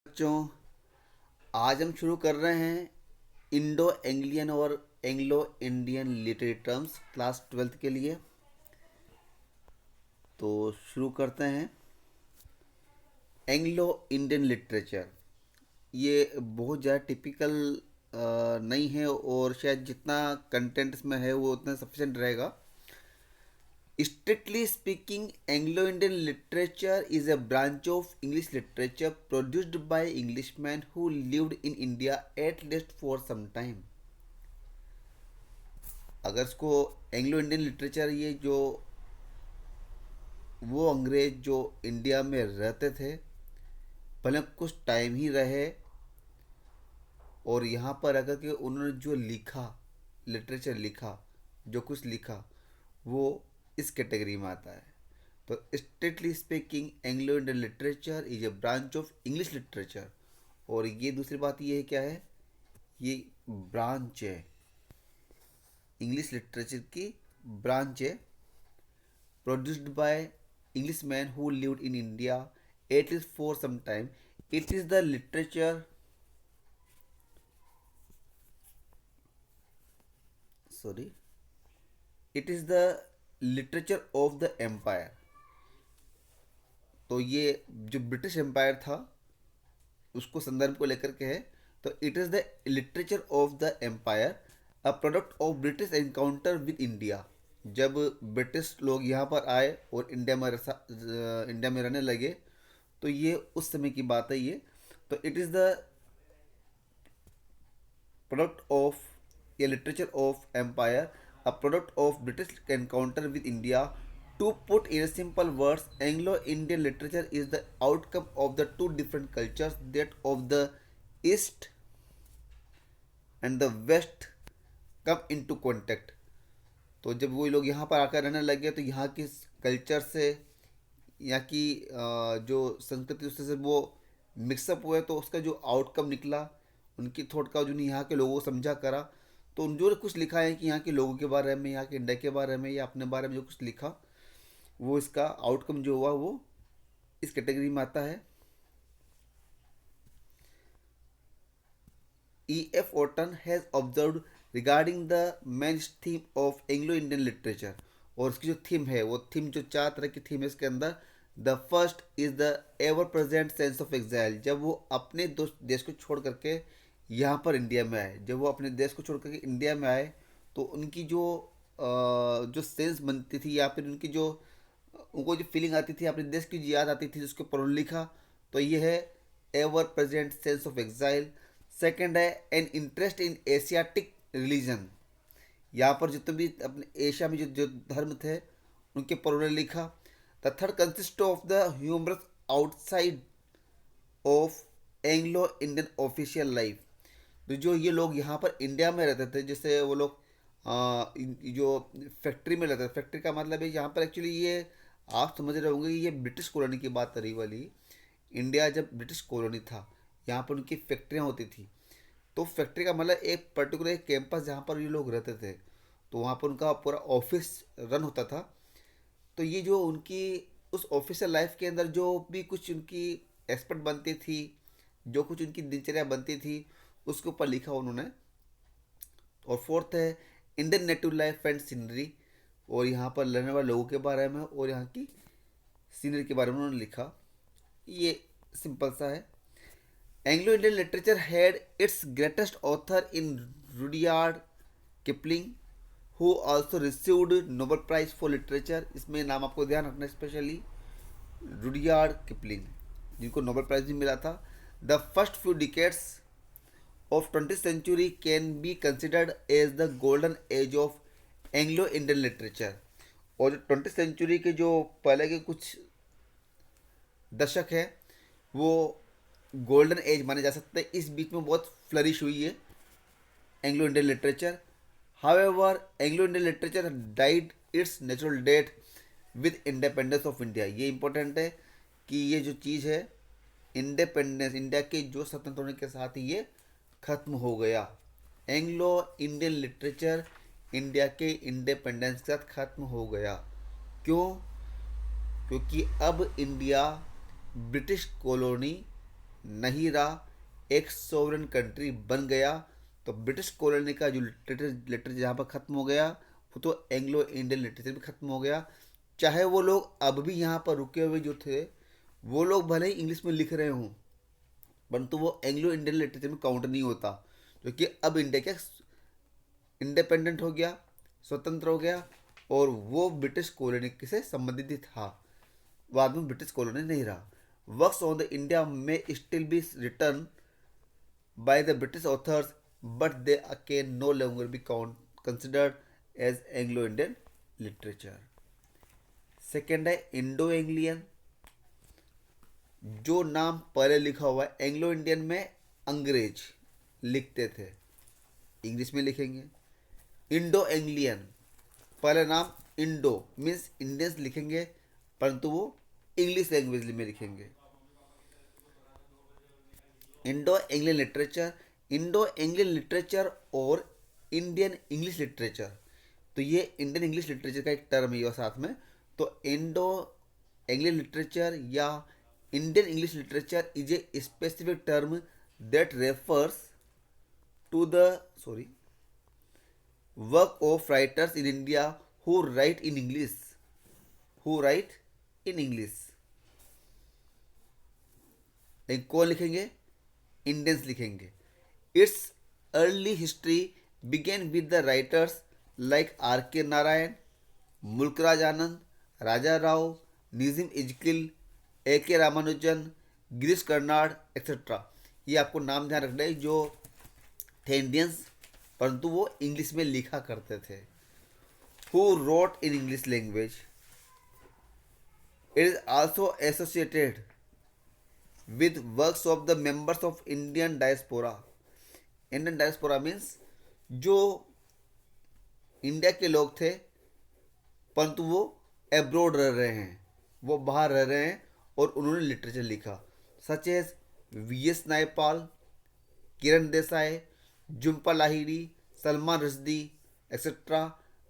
बच्चों, आज हम शुरू कर रहे हैं इंडो एंग्लियन और Anglo Indian literary terms class 12th के लिए। तो शुरू करते हैं। एंग्लो इंडियन लिटरेचर ये बहुत ज़्यादा टिपिकल नहीं है, और शायद जितना कंटेंट इसमें है वो उतना सफिशेंट रहेगा। Strictly speaking, Anglo-Indian literature is a branch of English literature produced by Englishmen who lived in India at least for some time. अगर इसको एंग्लो इंडियन लिटरेचर, ये जो वो अंग्रेज जो इंडिया में रहते थे, भले कुछ टाइम ही रहे, और यहाँ पर अगर कि उन्होंने जो लिखा, लिटरेचर लिखा, जो कुछ लिखा, वो इस कैटेगरी में आता है। तो strictly speaking, Anglo Indian literature is A branch of English literature. और ये दूसरी बात ये है, क्या है, ये ब्रांच है, इंग्लिश लिटरेचर की ब्रांच है, produced by English man who lived in India at least for some time. It is the literature, sorry, it is the literature of the empire. तो ये जो ब्रिटिश एम्पायर था उसको संदर्भ को लेकर के है। तो it is the literature of the empire, a product of British encounter with India. जब ब्रिटिश लोग यहाँ पर आए और इंडिया में रहने लगे, तो ये उस समय की बात है ये। तो it is the product of, a literature of empire, a product of British encounter with India. To put in simple words, Anglo-Indian literature is the outcome of the two different cultures, that of the East and the West come into contact. तो जब वो लोग यहाँ पर आकर रहने लगे, तो यहाँ की कल्चर से, यहाँ की जो संस्कृति, उससे से वो मिक्सअप हुए, तो उसका जो आउटकम निकला, उनकी थॉट का जो यहाँ के लोगों को समझा करा। तो उन जो कुछ लिखा है कि यहाँ के लोगों के बारे में, यहाँ के इंडिया के बारे में, या अपने बारे में जो कुछ लिखा, वो इसका आउटकम जो हुआ वो इस कैटेगरी में आता है। E.F. Orton has observed regarding the main theme of Anglo-Indian literature। और उसकी जो थीम है, वो थीम जो 4 तरह की थीम है इसके अंदर। The first is the ever present sense of exile. जब वो अपने देश को छोड़ करके यहाँ पर इंडिया में आए, जब वो अपने देश को छोड़ करके इंडिया में आए, तो उनकी जो सेंस बनती थी, या फिर उनकी जो उनको जो फीलिंग आती थी, अपने देश की जो याद आती थी, उसके ऊपर उन्होंने लिखा। तो ये है ever present sense of exile. Second है an interest in Asiatic religion. यहाँ पर जितने भी अपने एशिया में जो जो धर्म थे, उनके ऊपर उन्होंने लिखा। The third consist of the humorous outside of Anglo Indian official life. तो जो ये लोग यहाँ पर इंडिया में रहते थे, जैसे वो लोग जो फैक्ट्री में रहते थे, फैक्ट्री का मतलब है यहाँ पर एक्चुअली ये आप समझ रहे होंगे, ये ब्रिटिश कॉलोनी की बात रही वाली। इंडिया जब ब्रिटिश कॉलोनी था, यहाँ पर उनकी फैक्ट्रियाँ होती थी। तो फैक्ट्री का मतलब एक पर्टिकुलर कैंपस जहाँ पर ये लोग रहते थे, तो वहाँ पर उनका पूरा ऑफिस रन होता था। तो ये जो उनकी उस ऑफिशियल लाइफ के अंदर जो भी कुछ उनकी एक्सपर्ट बनती थी, जो कुछ उनकी दिनचर्या बनती थी, उसके ऊपर लिखा उन्होंने। और फोर्थ है Indian native life and scenery. और यहाँ पर रहने वाले लोगों के बारे में और यहाँ की सीनरी के बारे में उन्होंने लिखा। ये सिंपल सा है। Anglo Indian literature had its greatest author in Rudyard Kipling, who also received Nobel prize for literature. इसमें नाम आपको ध्यान रखना, स्पेशली रुडियार्ड किपलिंग, जिनको नोबेल प्राइज भी मिला था। The first few decades of 20th century can be considered as the golden age of Anglo Indian literature. और जो 20th सेंचुरी के जो पहले के कुछ दशक है, वो गोल्डन एज माने जा सकते हैं। इस बीच में बहुत फ्लरिश हुई है Anglo Indian literature. However, Anglo Indian literature died it's natural death with independence of India. ये इंपॉर्टेंट है कि ये जो चीज़ है, इंडिपेंडेंस, इंडिया के जो स्वतंत्र होने के साथ ही ये खत्म हो गया। एंग्लो इंडियन लिटरेचर इंडिया के इंडिपेंडेंस के साथ खत्म हो गया। क्यों? क्योंकि अब इंडिया ब्रिटिश कॉलोनी नहीं रहा, एक सोवरेन कंट्री बन गया, तो ब्रिटिश कॉलोनी का जो लिटरेचर जहाँ पर ख़त्म हो गया, वो तो एंग्लो इंडियन लिटरेचर भी ख़त्म हो गया। चाहे वो लोग अब भी यहाँ पर रुके हुए जो थे, वो लोग भले ही इंग्लिश में लिख रहे हों, परंतु वो एंग्लो इंडियन लिटरेचर में काउंट नहीं होता, क्योंकि अब इंडिया क्या इंडिपेंडेंट हो गया, स्वतंत्र हो गया, और वो ब्रिटिश कॉलोनी से संबंधित ही था, बाद में ब्रिटिश कॉलोनी नहीं रहा। वर्क्स ऑन द इंडिया में still be return by the British authors, but they can no longer be considered as Anglo-Indian literature. Second है इंडो एंग्लियन। जो नाम पहले लिखा हुआ है एंग्लो इंडियन में अंग्रेज लिखते थे, इंग्लिश में लिखेंगे। इंडो एंग्लियन पहले नाम इंडो मीन्स इंडियंस लिखेंगे, परंतु वो इंग्लिश लैंग्वेज में लिखेंगे। Indo Anglian literature, Indo Anglian literature और इंडियन इंग्लिश लिटरेचर, तो ये इंडियन इंग्लिश लिटरेचर का एक टर्म है और साथ में, तो इंडो इंग्लियन लिटरेचर या Indian English literature is a specific term that refers to the work of writers in India who write in English, who write in English. लेकिन कौन लिखेंगे? इंडियंस लिखेंगे। It's early history began with the writers like R K Narayan, Mulk Raj आनंद, राजा राव, निजिम इजकिल, ए के Ramanujan, Girish Karnad etcetera. ये आपको नाम ध्यान रखना है जो थे इंडियंस, परंतु वो इंग्लिश में लिखा करते थे। Who wrote in English language. It is also associated with works of the members of Indian diaspora. Indian diaspora means जो इंडिया के लोग थे परंतु वो एब्रोड रह रहे हैं, वो बाहर रह रहे हैं और उन्होंने लिटरेचर लिखा, such as V S. Naipaul, Kiran Desai, Jhumpa Lahiri, Salman Rushdie et cetera.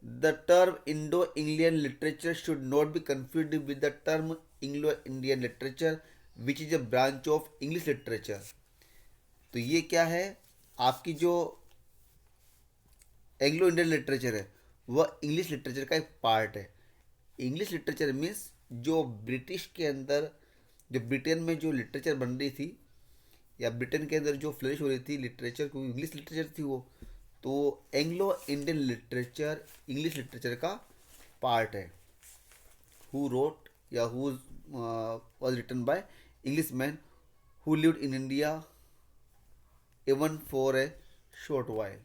The term Indo Indian literature should not be confused with the term Anglo Indian literature which is a branch of English literature. तो ये क्या है, आपकी जो एंग्लो इंडियन लिटरेचर है वह इंग्लिश लिटरेचर का एक पार्ट है। इंग्लिश लिटरेचर मीन्स जो ब्रिटिश के अंदर, जो ब्रिटेन में जो लिटरेचर बन रही थी या ब्रिटेन के अंदर जो फ्लरिश हो रही थी लिटरेचर, क्योंकि इंग्लिश लिटरेचर थी वो, तो Anglo Indian literature English literature का पार्ट है। हु रोट या who was written by English man who lived in India even for a short while.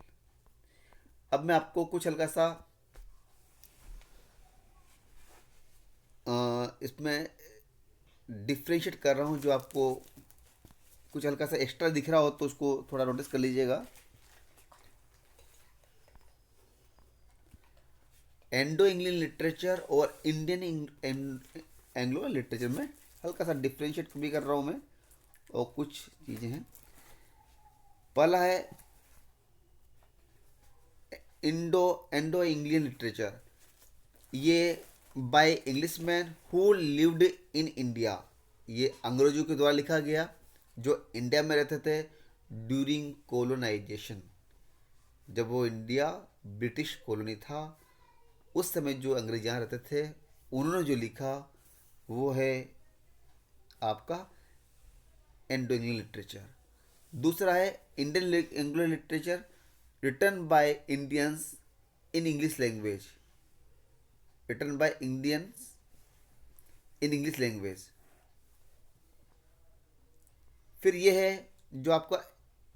अब मैं आपको कुछ हल्का सा इसमें डिफ्रेंशिएट कर रहा हूँ, जो आपको कुछ हल्का सा एक्स्ट्रा दिख रहा हो तो उसको थोड़ा नोटिस कर लीजिएगा। एंडो इंग्लियन लिटरेचर और इंडियन एंग्लो लिटरेचर में हल्का सा डिफ्रेंशिएट भी कर रहा हूँ मैं, और कुछ चीज़ें हैं। पहला है एंडो इंग्लियन लिटरेचर, ये by Englishman who lived in India, ये अंग्रेजों के द्वारा लिखा गया जो इंडिया में रहते थे ड्यूरिंग कोलोनाइजेशन। जब वो इंडिया ब्रिटिश कॉलोनी था उस समय जो अंग्रेज यहाँ रहते थे उन्होंने जो लिखा वो है आपका इंडो इंग्लियन लिटरेचर। दूसरा है Indian Anglo literature written by Indians in English language, written by Indians in English language. फिर ये है जो आपका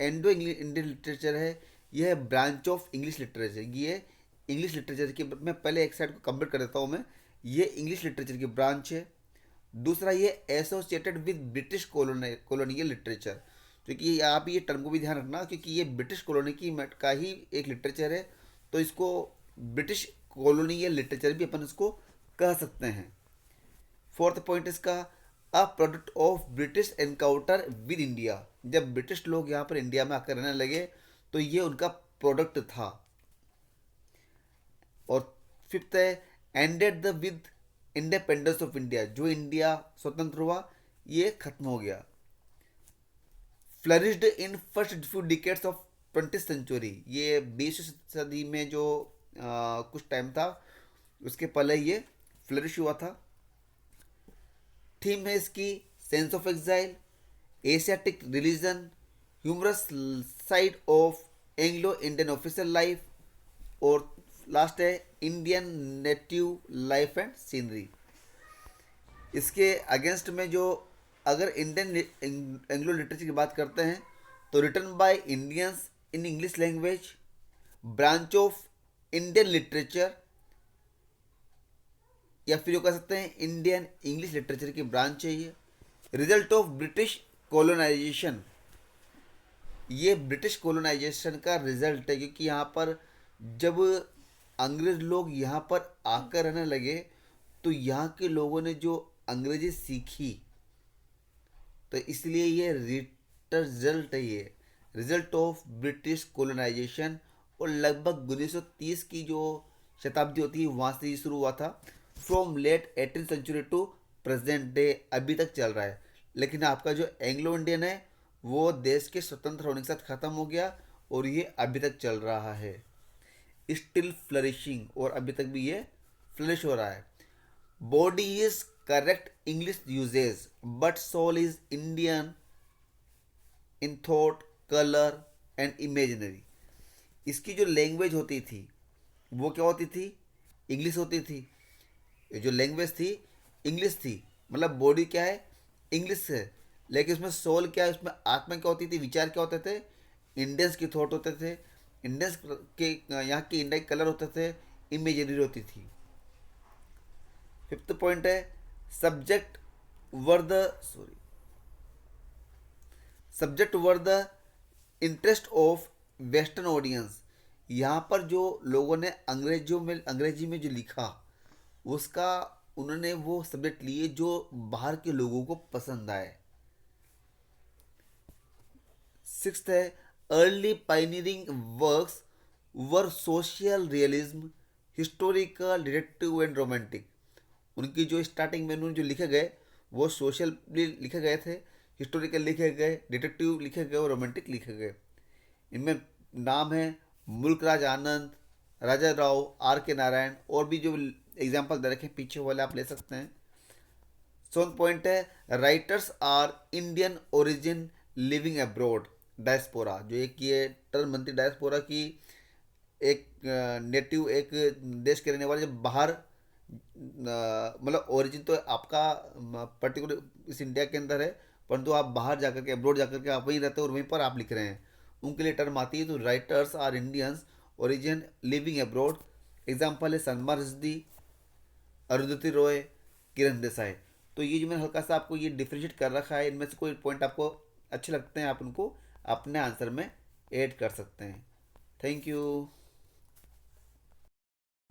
एंडो इंडियन लिटरेचर है, यह है ब्रांच ऑफ इंग्लिश लिटरेचर। ये इंग्लिश लिटरेचर की, मैं पहले एक साइड को कंप्लीट कर देता हूँ मैं, ये इंग्लिश लिटरेचर की ब्रांच है। दूसरा ये associated with British colonial literature, क्योंकि आप ये टर्म को भी ध्यान रखना क्योंकि ये ब्रिटिश कॉलोनी का ही एक लिटरेचर है, तो इसको ब्रिटिश कॉलोनियल लिटरेचर भी अपन इसको कह सकते हैं। फोर्थ पॉइंट इसका अ product of British encounter with India, जब ब्रिटिश लोग यहाँ पर इंडिया में आकर रहने लगे तो ये उनका प्रोडक्ट था। और फिफ्थ है ended the with independence of India, जो इंडिया स्वतंत्र हुआ ये खत्म हो गया। Flourished in first few decades of 20th century, ये 20वीं सदी में जो कुछ टाइम था उसके पहले ये फ्लरिश हुआ था। थीम है इसकी sense of exile, Asiatic religion, humorous side of Anglo Indian official life, और लास्ट है Indian native life and scenery. इसके अगेंस्ट में जो अगर इंडियन एंग्लो लिटरेचर की बात करते हैं तो written by Indians in English language, branch of Indian literature, या फिर जो कह सकते हैं इंडियन इंग्लिश लिटरेचर की ब्रांच है ये। रिजल्ट ऑफ ब्रिटिश कॉलोनाइजेशन, ये ब्रिटिश कॉलोनाइजेशन का रिजल्ट है, क्योंकि यहाँ पर जब अंग्रेज लोग यहाँ पर आकर रहने लगे तो यहाँ के लोगों ने जो अंग्रेजी सीखी, तो इसलिए ये रिजल्ट है, ये रिजल्ट ऑफ ब्रिटिश कॉलोनाइजेशन। और लगभग 1930 की जो शताब्दी होती है वहाँ से ये शुरू हुआ था, from late 18th century to present day, अभी तक चल रहा है। लेकिन आपका जो एंग्लो इंडियन है वो देश के स्वतंत्र होने के साथ ख़त्म हो गया और ये अभी तक चल रहा है, स्टिल फ्लरिशिंग, और अभी तक भी ये फ्लरिश हो रहा है। Body is correct English usage but soul is Indian in thought, colour and imaginary. इसकी जो लैंग्वेज होती थी वो क्या होती थी? इंग्लिश होती थी। ये जो लैंग्वेज थी इंग्लिश थी, मतलब बॉडी क्या है? इंग्लिश है। लेकिन उसमें सोल क्या है, उसमें आत्मा क्या होती थी, विचार क्या होते थे? इंडियंस की थॉट होते थे, इंडियंस के यहाँ के इंडिया के कलर होते थे, इमेजनरी होती थी। फिफ्थ पॉइंट है subject were the interest of western audience. यहाँ पर जो लोगों ने अंग्रेजी में जो लिखा उसका उन्होंने वो सब्जेक्ट लिए जो बाहर के लोगों को पसंद आए। सिक्स्थ है early pioneering works were social realism, historical, detective and romantic. उनकी जो स्टार्टिंग में उन्होंने जो लिखे गए वो सोशल लिखे गए थे, हिस्टोरिकल लिखे गए, डिटेक्टिव लिखे गए और रोमांटिक लिखे गए। इनमें नाम है मुल्कराज आनंद, राजा राव, आर के नारायण, और भी जो एग्जाम्पल दे रखे पीछे वाले आप ले सकते हैं। सेवंथ पॉइंट है writers are Indian origin living abroad, diaspora. जो एक ये टर्म बनती डायस्पोरा की, एक नेटिव एक देश के रहने वाले जब बाहर मतलब ओरिजिन तो आपका पर्टिकुलर इस इंडिया के अंदर है, परंतु आप बाहर जाकर के अब्रॉड जाकर के आप वहीं रहते हो और वहीं पर आप लिख रहे हैं, उनके लिए टर्म आती है। तो writers are Indians origin living abroad. Example है सलमा रश्दी, अरुंधति रॉय, किरण देसाई। तो ये जो मैंने हल्का सा आपको ये डिफ्रेंशिएट कर रखा है, इनमें से कोई पॉइंट आपको अच्छे लगते हैं आप उनको अपने आंसर में ऐड कर सकते हैं। Thank you.